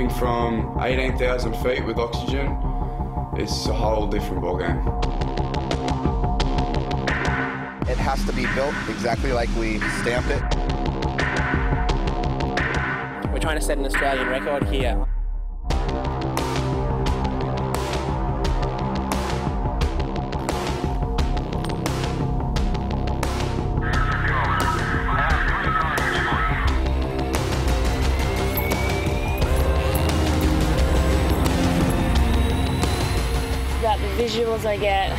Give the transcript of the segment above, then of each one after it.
jumping from 18,000 feet with oxygen, it's a whole different ballgame. It has to be built exactly like we stamped it. We're trying to set an Australian record here. About the visuals I get,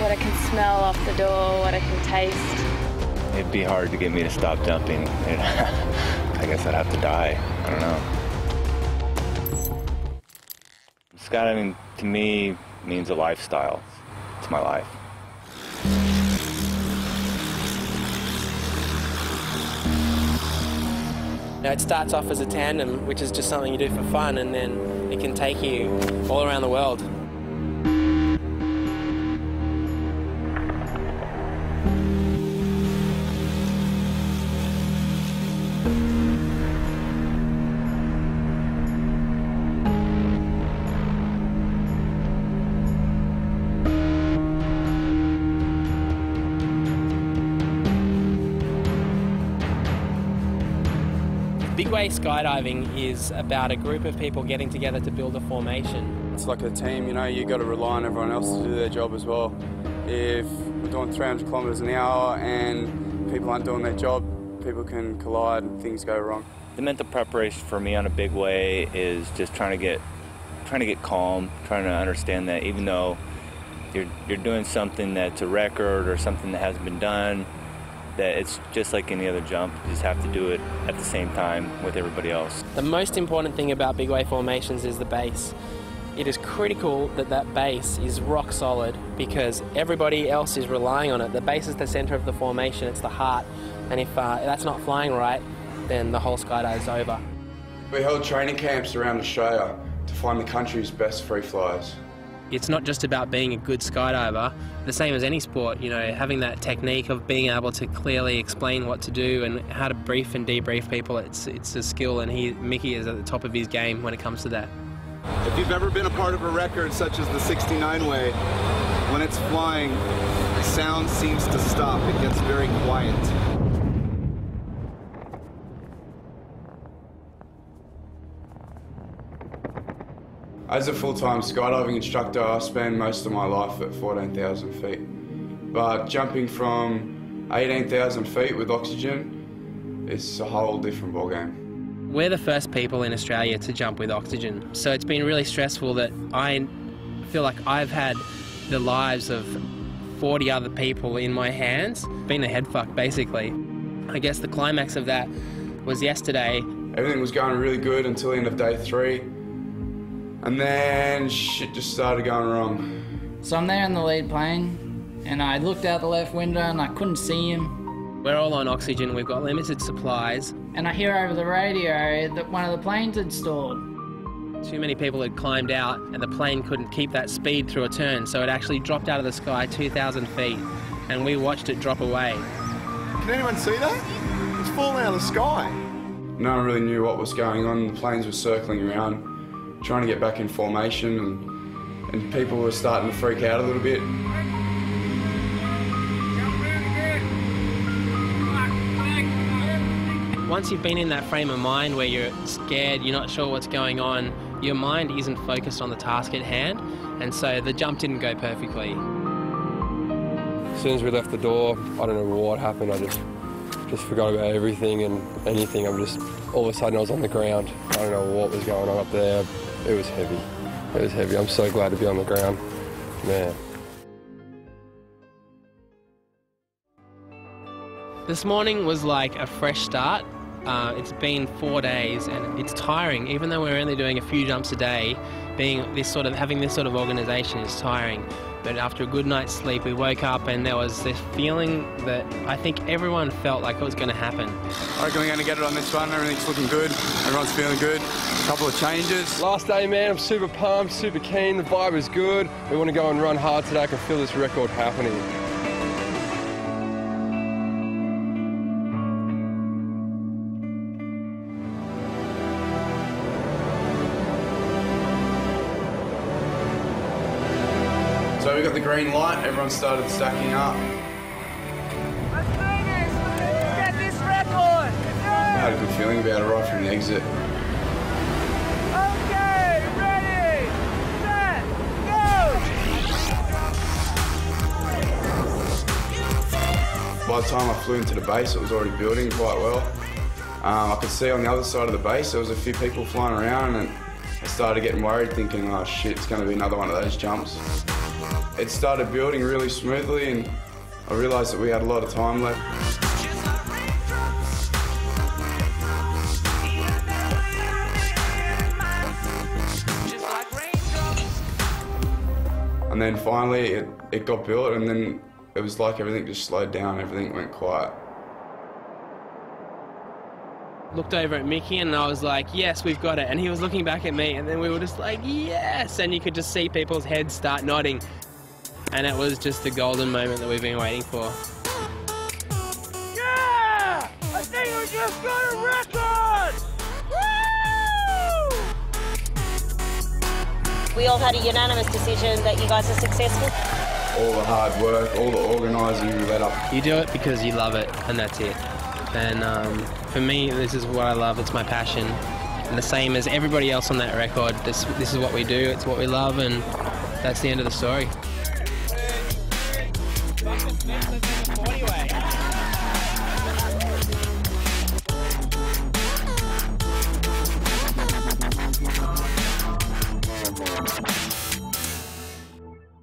what I can smell off the door, what I can taste. It'd be hard to get me to stop jumping. I guess I'd have to die. I don't know. Skydiving to me means a lifestyle. It's my life. Now, it starts off as a tandem, which is just something you do for fun, and then it can take you all around the world. Big Way skydiving is about a group of people getting together to build a formation. It's like a team, you know, you got to rely on everyone else to do their job as well. If we're doing 300 kilometres an hour and people aren't doing their job, people can collide and things go wrong. The mental preparation for me on a Big Way is just trying to get calm, trying to understand that even though you're doing something that's a record or something that hasn't been done, that it's just like any other jump. You just have to do it at the same time with everybody else. The most important thing about Big Way formations is the base. It is critical that that base is rock solid because everybody else is relying on it. The base is the center of the formation, it's the heart, and if that's not flying right, then the whole skydive is over. We held training camps around Australia to find the country's best free flyers. It's not just about being a good skydiver, the same as any sport, you know, having that technique of being able to clearly explain what to do and how to brief and debrief people. It's a skill, and Mickey is at the top of his game when it comes to that. If you've ever been a part of a record such as the 69 way, when it's flying, the sound seems to stop. It gets very quiet. As a full-time skydiving instructor, I spend most of my life at 14,000 feet. But jumping from 18,000 feet with oxygen, it's a whole different ballgame. We're the first people in Australia to jump with oxygen, so it's been really stressful that I feel like I've had the lives of 40 other people in my hands. Been a head fuck, basically. I guess the climax of that was yesterday. Everything was going really good until the end of day 3. And then shit just started going wrong. So I'm there in the lead plane, and I looked out the left window and I couldn't see him. We're all on oxygen, we've got limited supplies. And I hear over the radio that one of the planes had stalled. Too many people had climbed out and the plane couldn't keep that speed through a turn, so it actually dropped out of the sky 2,000 feet, and we watched it drop away. Can anyone see that? It's falling out of the sky. No one really knew what was going on. The planes were circling around, trying to get back in formation, and people were starting to freak out a little bit. Once you've been in that frame of mind where you're scared, you're not sure what's going on, your mind isn't focused on the task at hand, and so the jump didn't go perfectly. As soon as we left the door, I don't know what happened. I just forgot about everything and anything. All of a sudden I was on the ground. I don't know what was going on up there. It was heavy. It was heavy. I'm so glad to be on the ground. Man. This morning was like a fresh start. It's been 4 days and it's tiring. Even though we're only doing a few jumps a day, having this sort of organisation is tiring. But after a good night's sleep, we woke up and there was this feeling that I think everyone felt like it was going to happen. I reckon we're going to get it on this one. Everything's looking good. Everyone's feeling good. A couple of changes. Last day, man. I'm super pumped, super keen. The vibe is good. We want to go and run hard today. I can feel this record happening. we got the green light, everyone started stacking up. Let's do this! Let's get this record! I had a good feeling about it right from the exit. Okay, ready, set, go! By the time I flew into the base, it was already building quite well. I could see on the other side of the base there was a few people flying around, and I started getting worried, thinking, oh shit, it's going to be another one of those jumps. It started building really smoothly, and I realised that we had a lot of time left. And then finally it got built, and then it was like everything just slowed down, everything went quiet. Looked over at Mickey and I was like, yes, we've got it. And he was looking back at me and then we were just like, yes! And you could just see people's heads start nodding. And it was just the golden moment that we've been waiting for. Yeah! I think we just got a record! Woo! We all had a unanimous decision that you guys are successful. All the hard work, all the organising led up. You do it because you love it, and that's it. And for me, this is what I love, it's my passion. And the same as everybody else on that record, this is what we do, it's what we love, and that's the end of the story.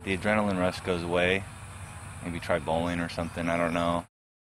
The adrenaline rush goes away. Maybe try bowling or something, I don't know.